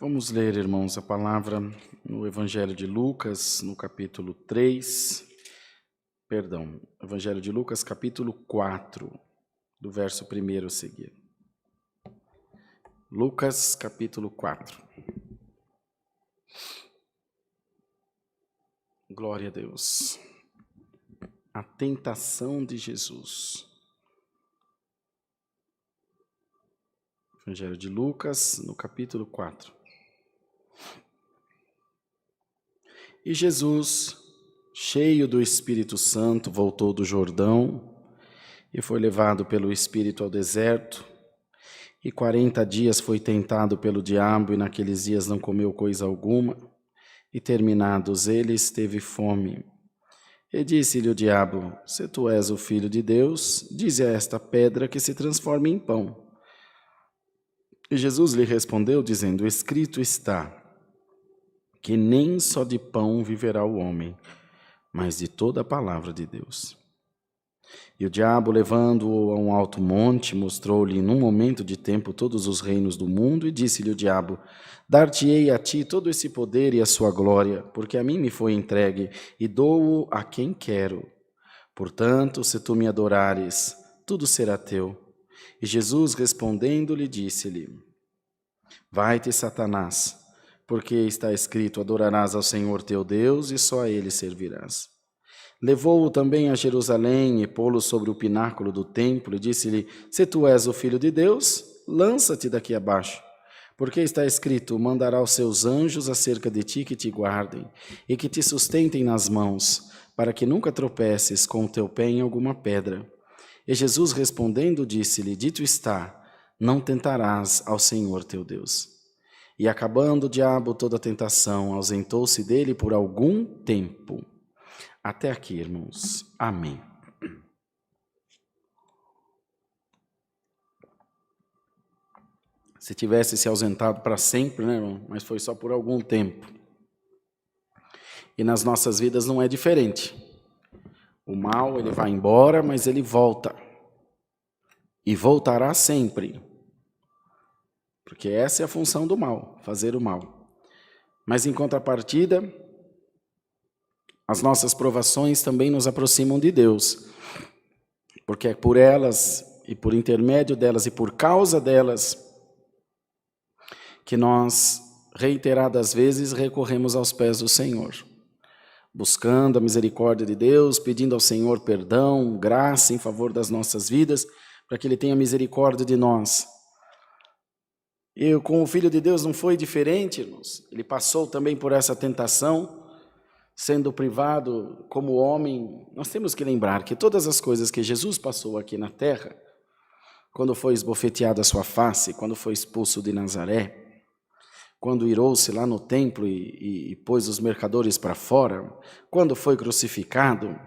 Vamos ler, irmãos, a palavra no Evangelho de Lucas, no capítulo 3, Evangelho de Lucas, capítulo 4, do verso 1 a seguir. Lucas, capítulo 4. Glória a Deus. A tentação de Jesus. Evangelho de Lucas, no capítulo 4. E Jesus, cheio do Espírito Santo, voltou do Jordão e foi levado pelo Espírito ao deserto. E 40 dias foi tentado pelo diabo, e naqueles dias não comeu coisa alguma. E terminados eles, teve fome. E disse-lhe o diabo: se tu és o Filho de Deus, dize a esta pedra que se transforme em pão. E Jesus lhe respondeu, dizendo: escrito está, que nem só de pão viverá o homem, mas de toda a palavra de Deus. E o diabo, levando-o a um alto monte, mostrou-lhe num momento de tempo todos os reinos do mundo, e disse-lhe o diabo: dar-te-ei a ti todo esse poder e a sua glória, porque a mim me foi entregue, e dou-o a quem quero. Portanto, se tu me adorares, tudo será teu. E Jesus, respondendo-lhe, disse-lhe: vai-te, Satanás, porque está escrito: adorarás ao Senhor teu Deus, e só a ele servirás. Levou-o também a Jerusalém, e pô-lo sobre o pináculo do templo, e disse-lhe: se tu és o Filho de Deus, lança-te daqui abaixo. Porque está escrito: mandará os seus anjos acerca de ti, que te guardem, e que te sustentem nas mãos, para que nunca tropeces com o teu pé em alguma pedra. E Jesus, respondendo, disse-lhe: dito está, não tentarás ao Senhor teu Deus. E acabando o diabo toda a tentação, ausentou-se dele por algum tempo. Até aqui, irmãos. Amém. Se tivesse se ausentado para sempre, né, irmão? Mas foi só por algum tempo. E nas nossas vidas não é diferente. O mal, ele vai embora, mas ele volta. E voltará sempre. Porque essa é a função do mal, fazer o mal. Mas em contrapartida, as nossas provações também nos aproximam de Deus. Porque é por elas, e por intermédio delas, e por causa delas, que nós, reiteradas vezes, recorremos aos pés do Senhor. Buscando a misericórdia de Deus, pedindo ao Senhor perdão, graça em favor das nossas vidas, para que Ele tenha misericórdia de nós. E com o Filho de Deus não foi diferente, irmãos. Ele passou também por essa tentação, sendo privado como homem. Nós temos que lembrar que todas as coisas que Jesus passou aqui na terra, quando foi esbofeteado a sua face, quando foi expulso de Nazaré, quando irou-se lá no templo e pôs os mercadores para fora, quando foi crucificado,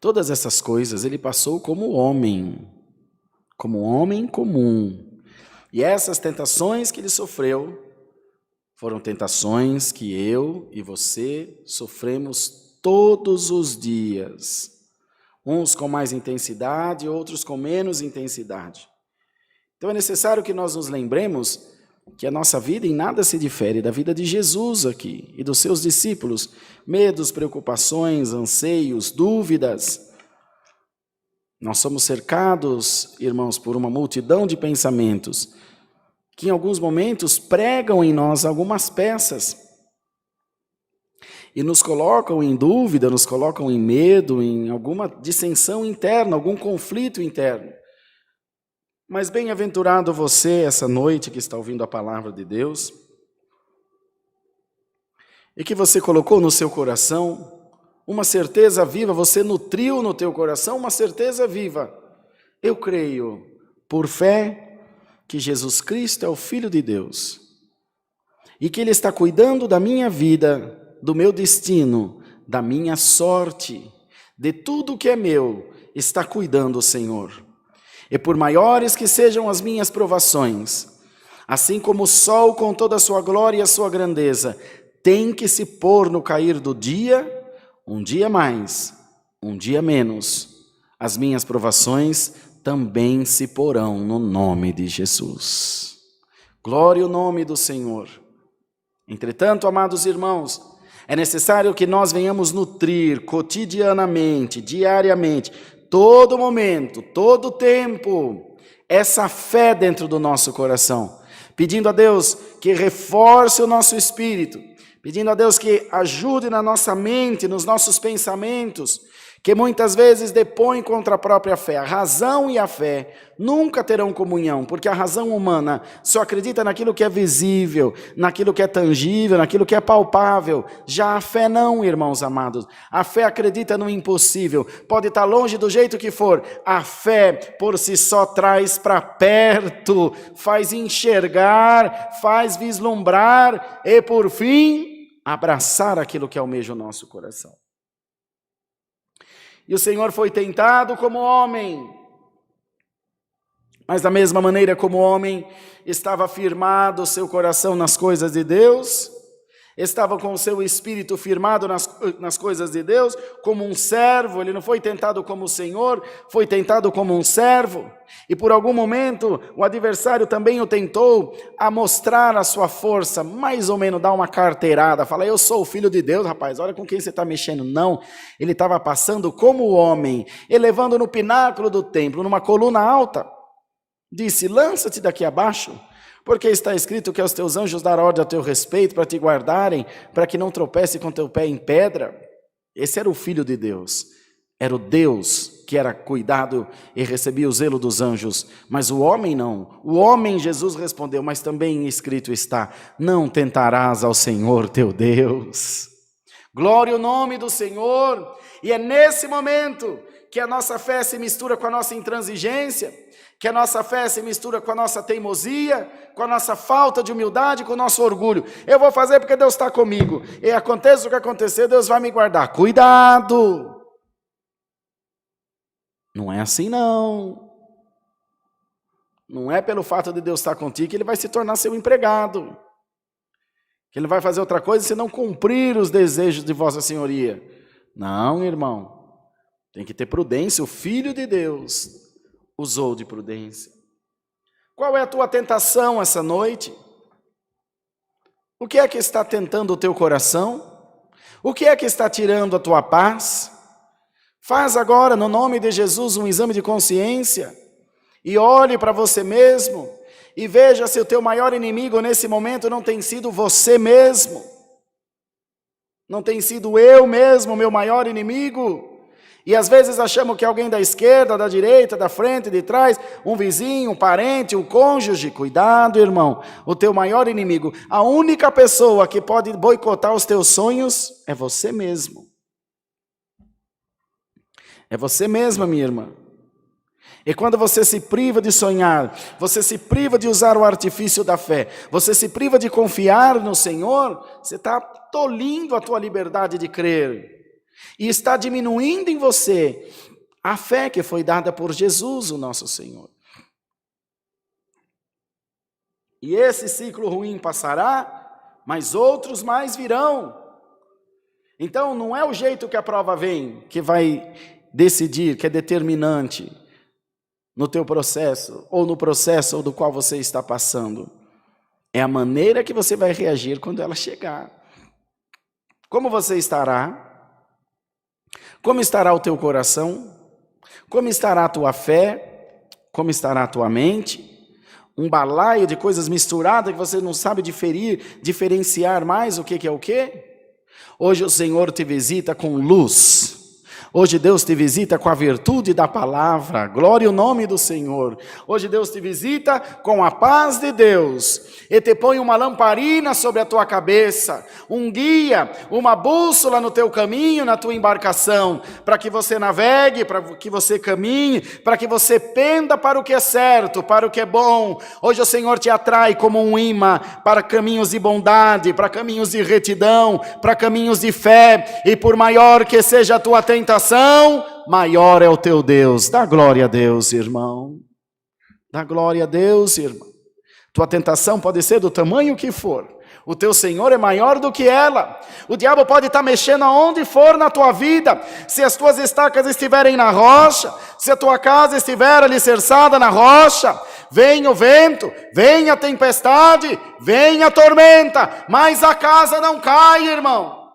todas essas coisas ele passou como homem comum. E essas tentações que ele sofreu foram tentações que eu e você sofremos todos os dias. Uns com mais intensidade, outros com menos intensidade. Então é necessário que nós nos lembremos que a nossa vida em nada se difere da vida de Jesus aqui e dos seus discípulos. Medos, preocupações, anseios, dúvidas. Nós somos cercados, irmãos, por uma multidão de pensamentos que em alguns momentos pregam em nós algumas peças e nos colocam em dúvida, nos colocam em medo, em alguma dissensão interna, algum conflito interno. Mas bem-aventurado você essa noite que está ouvindo a palavra de Deus e que você colocou no seu coração uma certeza viva, você nutriu no teu coração uma certeza viva. Eu creio, por fé, que Jesus Cristo é o Filho de Deus e que Ele está cuidando da minha vida, do meu destino, da minha sorte, de tudo que é meu, está cuidando o Senhor. E por maiores que sejam as minhas provações, assim como o sol com toda a sua glória e a sua grandeza, tem que se pôr no cair do dia, um dia mais, um dia menos, as minhas provações também se porão no nome de Jesus. Glória ao nome do Senhor. Entretanto, amados irmãos, é necessário que nós venhamos nutrir cotidianamente, diariamente, todo momento, todo tempo, essa fé dentro do nosso coração, pedindo a Deus que reforce o nosso espírito, pedindo a Deus que ajude na nossa mente, nos nossos pensamentos, que muitas vezes depõem contra a própria fé. A razão e a fé nunca terão comunhão, porque a razão humana só acredita naquilo que é visível, naquilo que é tangível, naquilo que é palpável. Já a fé não, irmãos amados. A fé acredita no impossível. Pode estar longe do jeito que for. A fé por si só traz para perto, faz enxergar, faz vislumbrar e, por fim, abraçar aquilo que almeja o nosso coração. E o Senhor foi tentado como homem, mas da mesma maneira como homem, estava firmado o seu coração nas coisas de Deus, estava com o seu espírito firmado nas coisas de Deus, como um servo. Ele não foi tentado como o Senhor, foi tentado como um servo. E por algum momento, o adversário também o tentou a mostrar a sua força, mais ou menos dar uma carteirada, fala: eu sou o filho de Deus, rapaz, olha com quem você está mexendo. Não, ele estava passando como homem, elevando no pináculo do templo, numa coluna alta, disse: lança-te daqui abaixo, porque está escrito que aos teus anjos dará ordem a teu respeito, para te guardarem, para que não tropece com teu pé em pedra. Esse era o Filho de Deus, era o Deus que era cuidado e recebia o zelo dos anjos, mas o homem não. O homem, Jesus respondeu, mas também escrito está: não tentarás ao Senhor teu Deus. Glória ao nome do Senhor. E é nesse momento que a nossa fé se mistura com a nossa intransigência, que a nossa fé se mistura com a nossa teimosia, com a nossa falta de humildade, com o nosso orgulho. Eu vou fazer porque Deus está comigo, e aconteça o que acontecer, Deus vai me guardar. Cuidado! Não é assim não. Não é pelo fato de Deus estar contigo que Ele vai se tornar seu empregado, que Ele vai fazer outra coisa se não cumprir os desejos de vossa senhoria. Não, irmão, tem que ter prudência. O Filho de Deus usou de prudência. Qual é a tua tentação essa noite? O que é que está tentando o teu coração? O que é que está tirando a tua paz? Faz agora, no nome de Jesus, um exame de consciência e olhe para você mesmo e veja se o teu maior inimigo nesse momento não tem sido você mesmo. Não tem sido eu mesmo, meu maior inimigo. E às vezes achamos que alguém da esquerda, da direita, da frente, de trás, um vizinho, um parente, um cônjuge. Cuidado, irmão, o teu maior inimigo, a única pessoa que pode boicotar os teus sonhos é você mesmo. É você mesma, minha irmã. E quando você se priva de sonhar, você se priva de usar o artifício da fé, você se priva de confiar no Senhor, você está tolindo a tua liberdade de crer. E está diminuindo em você a fé que foi dada por Jesus, o nosso Senhor. E esse ciclo ruim passará, mas outros mais virão. Então não é o jeito que a prova vem que vai decidir, que é determinante no teu processo, ou no processo do qual você está passando. É a maneira que você vai reagir quando ela chegar. Como você estará? Como estará o teu coração? Como estará a tua fé? Como estará a tua mente? Um balaio de coisas misturadas que você não sabe diferenciar mais o que é o que? Hoje o Senhor te visita com luz. Hoje Deus te visita com a virtude da palavra. Glória ao nome do Senhor. Hoje Deus te visita com a paz de Deus e te põe uma lamparina sobre a tua cabeça, um guia, uma bússola no teu caminho, na tua embarcação, para que você navegue, para que você caminhe, para que você penda para o que é certo, para o que é bom. Hoje o Senhor te atrai como um imã para caminhos de bondade, para caminhos de retidão, para caminhos de fé, e por maior que seja a tua tentação, maior é o teu Deus. Dá glória a Deus, irmão. Dá glória a Deus, irmão. Tua tentação pode ser do tamanho que for. O teu Senhor é maior do que ela. O diabo pode estar mexendo aonde for na tua vida. Se as tuas estacas estiverem na rocha, se a tua casa estiver alicerçada na rocha, vem o vento, vem a tempestade, vem a tormenta, mas a casa não cai, irmão.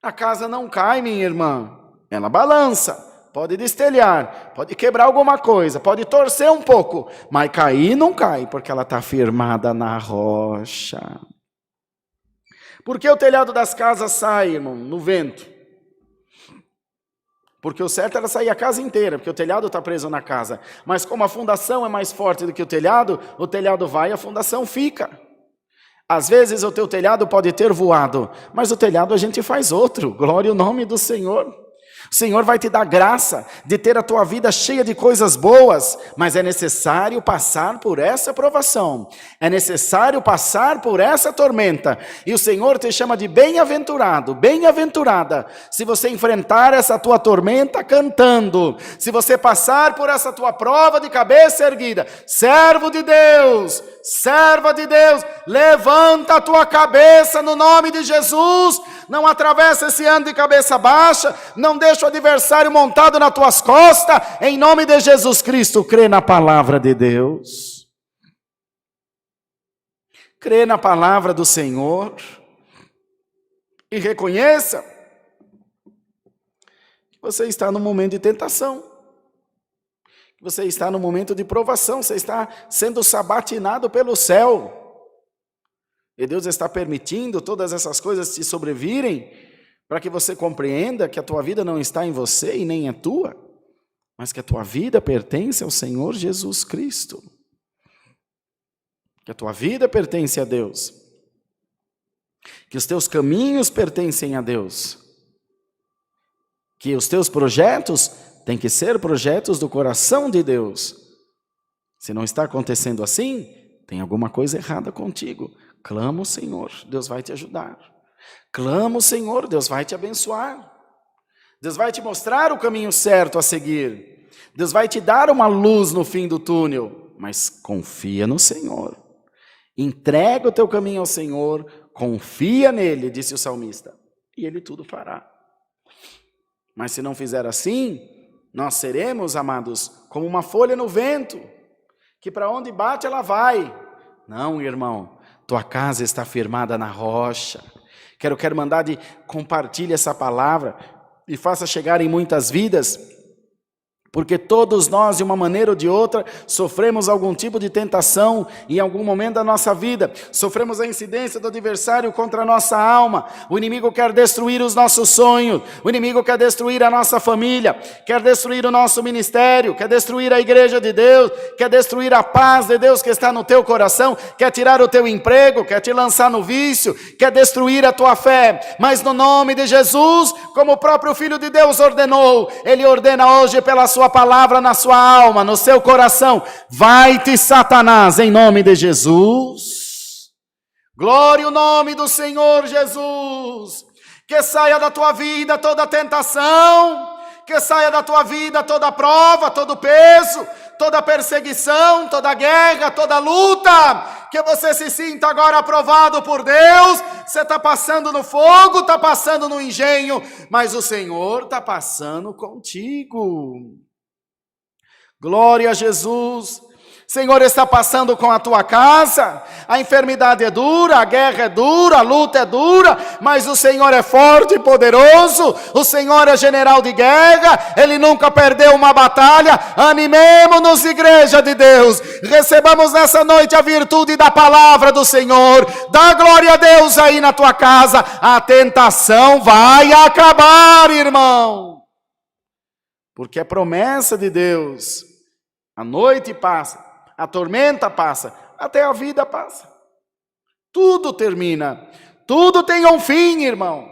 A casa não cai, minha irmã. Ela balança. Pode destelhar, pode quebrar alguma coisa, pode torcer um pouco, mas cair não cai, porque ela está firmada na rocha. Por que o telhado das casas sai, irmão, no vento? Porque o certo era sair a casa inteira, porque o telhado está preso na casa. Mas como a fundação é mais forte do que o telhado vai e a fundação fica. Às vezes o teu telhado pode ter voado, mas o telhado a gente faz outro. Glória ao nome do Senhor. O Senhor vai te dar graça de ter a tua vida cheia de coisas boas, mas é necessário passar por essa provação, é necessário passar por essa tormenta, e o Senhor te chama de bem-aventurado, bem-aventurada, se você enfrentar essa tua tormenta cantando, se você passar por essa tua prova de cabeça erguida, servo de Deus, serva de Deus, levanta a tua cabeça no nome de Jesus, não atravessa esse ano de cabeça baixa, não deixa o adversário montado nas tuas costas, em nome de Jesus Cristo. Crê na palavra de Deus, crê na palavra do Senhor, e reconheça que você está no momento de tentação, que você está no momento de provação, você está sendo sabatinado pelo céu, e Deus está permitindo todas essas coisas te sobrevirem, para que você compreenda que a tua vida não está em você e nem é tua, mas que a tua vida pertence ao Senhor Jesus Cristo. Que a tua vida pertence a Deus. Que os teus caminhos pertencem a Deus. Que os teus projetos têm que ser projetos do coração de Deus. Se não está acontecendo assim, tem alguma coisa errada contigo. Clama o Senhor, Deus vai te ajudar. Clama o Senhor, Deus vai te abençoar. Deus vai te mostrar o caminho certo a seguir. Deus vai te dar uma luz no fim do túnel. Mas confia no Senhor. Entrega o teu caminho ao Senhor. Confia nele, disse o salmista. E ele tudo fará. Mas se não fizer assim, nós seremos, amados, como uma folha no vento, que para onde bate ela vai. Não, irmão. Tua casa está firmada na rocha. Quero que a Irmandade compartilhe essa palavra e faça chegar em muitas vidas, porque todos nós, de uma maneira ou de outra, sofremos algum tipo de tentação em algum momento da nossa vida. Sofremos a incidência do adversário contra a nossa alma. O inimigo quer destruir os nossos sonhos. O inimigo quer destruir a nossa família. Quer destruir o nosso ministério. Quer destruir a igreja de Deus. Quer destruir a paz de Deus que está no teu coração. Quer tirar o teu emprego. Quer te lançar no vício. Quer destruir a tua fé. Mas no nome de Jesus, como o próprio Filho de Deus ordenou, Ele ordena hoje pela sua palavra na sua alma, no seu coração: vai-te, Satanás, em nome de Jesus. Glória ao nome do Senhor Jesus. Que saia da tua vida toda tentação, que saia da tua vida toda prova, todo peso, toda perseguição, toda guerra, toda luta. Que você se sinta agora aprovado por Deus. Você está passando no fogo, está passando no engenho, mas o Senhor está passando contigo. Glória a Jesus. Senhor está passando com a tua casa. A enfermidade é dura, a guerra é dura, a luta é dura, mas o Senhor é forte e poderoso. O Senhor é general de guerra, Ele nunca perdeu uma batalha. Animemo-nos, igreja de Deus. Recebamos nessa noite a virtude da palavra do Senhor. Dá glória a Deus aí na tua casa. A tentação vai acabar, irmão, porque é promessa de Deus. A noite passa, a tormenta passa, até a vida passa. Tudo termina, tudo tem um fim, irmão.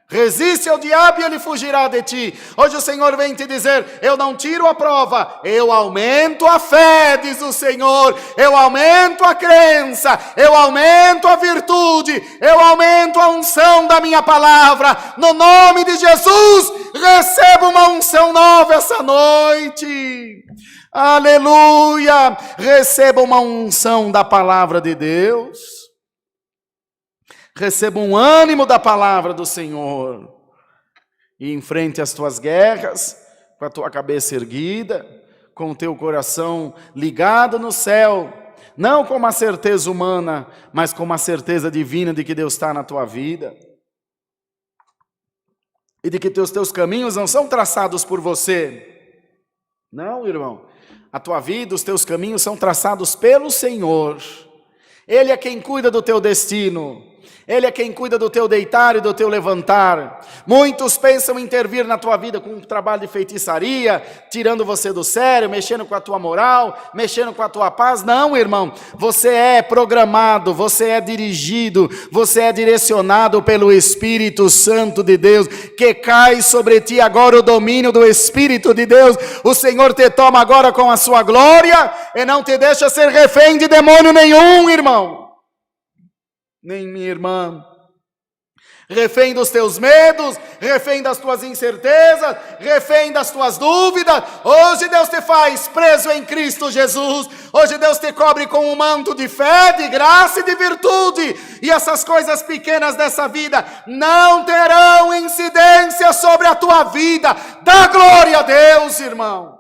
Resiste ao diabo e ele fugirá de ti. Hoje o Senhor vem te dizer: eu não tiro a prova, eu aumento a fé, diz o Senhor. Eu aumento a crença, eu aumento a virtude, eu aumento a unção da minha palavra. No nome de Jesus, receba uma unção nova essa noite. Aleluia! Receba uma unção da palavra de Deus. Receba um ânimo da palavra do Senhor. E enfrente as tuas guerras com a tua cabeça erguida, com o teu coração ligado no céu, não com uma certeza humana, mas com uma certeza divina de que Deus está na tua vida. E de que os teus caminhos não são traçados por você. Não, irmão. A tua vida, os teus caminhos são traçados pelo Senhor. Ele é quem cuida do teu destino. Ele é quem cuida do teu deitar e do teu levantar. Muitos pensam em intervir na tua vida com um trabalho de feitiçaria, tirando você do sério, mexendo com a tua moral, mexendo com a tua paz. Não, irmão, você é programado, você é dirigido, você é direcionado pelo Espírito Santo de Deus, que cai sobre ti agora o domínio do Espírito de Deus. O Senhor te toma agora com a sua glória e não te deixa ser refém de demônio nenhum, irmão. Nem minha irmã, refém dos teus medos, refém das tuas incertezas, refém das tuas dúvidas. Hoje Deus te faz preso em Cristo Jesus. Hoje Deus te cobre com um manto de fé, de graça e de virtude. E essas coisas pequenas dessa vida não terão incidência sobre a tua vida. Dá glória a Deus, irmão.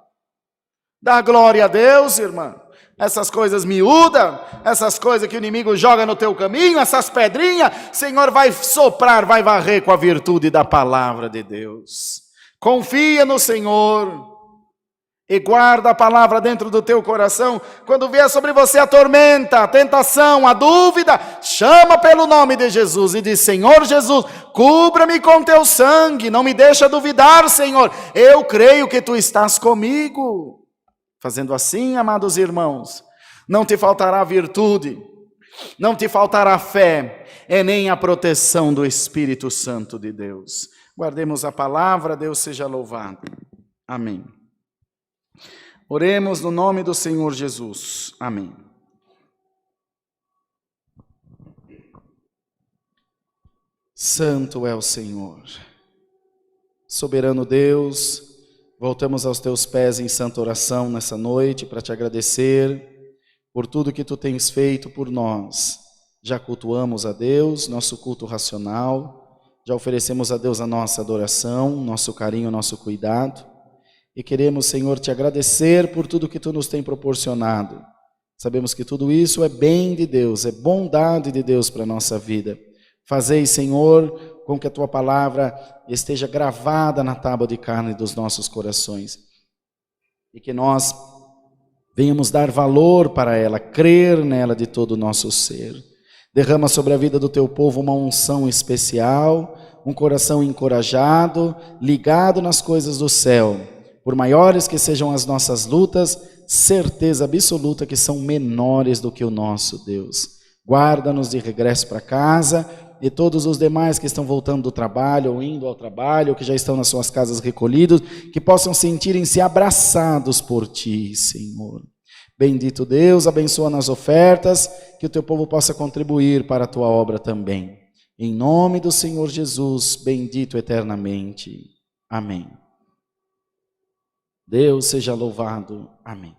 Dá glória a Deus, irmã. Essas coisas miúdas, essas coisas que o inimigo joga no teu caminho, essas pedrinhas, o Senhor vai soprar, vai varrer com a virtude da palavra de Deus. Confia no Senhor e guarda a palavra dentro do teu coração. Quando vier sobre você a tormenta, a tentação, a dúvida, chama pelo nome de Jesus e diz: Senhor Jesus, cubra-me com teu sangue, não me deixa duvidar, Senhor. Eu creio que tu estás comigo. Fazendo assim, amados irmãos, não te faltará virtude, não te faltará fé, e nem a proteção do Espírito Santo de Deus. Guardemos a palavra, Deus seja louvado. Amém. Oremos no nome do Senhor Jesus. Amém. Santo é o Senhor. Soberano Deus, voltamos aos teus pés em santa oração nessa noite para te agradecer por tudo que tu tens feito por nós. Já cultuamos a Deus, nosso culto racional, já oferecemos a Deus a nossa adoração, nosso carinho, nosso cuidado, e queremos, Senhor, te agradecer por tudo que tu nos tem proporcionado. Sabemos que tudo isso é bem de Deus, é bondade de Deus para a nossa vida. Fazei, Senhor, com que a tua palavra esteja gravada na tábua de carne dos nossos corações. E que nós venhamos dar valor para ela, crer nela de todo o nosso ser. Derrama sobre a vida do teu povo uma unção especial, um coração encorajado, ligado nas coisas do céu. Por maiores que sejam as nossas lutas, certeza absoluta que são menores do que o nosso Deus. Guarda-nos de regresso para casa, e todos os demais que estão voltando do trabalho, ou indo ao trabalho, ou que já estão nas suas casas recolhidos, que possam sentirem-se abraçados por ti, Senhor. Bendito Deus, abençoa nas ofertas, que o teu povo possa contribuir para a tua obra também. Em nome do Senhor Jesus, bendito eternamente. Amém. Deus seja louvado. Amém.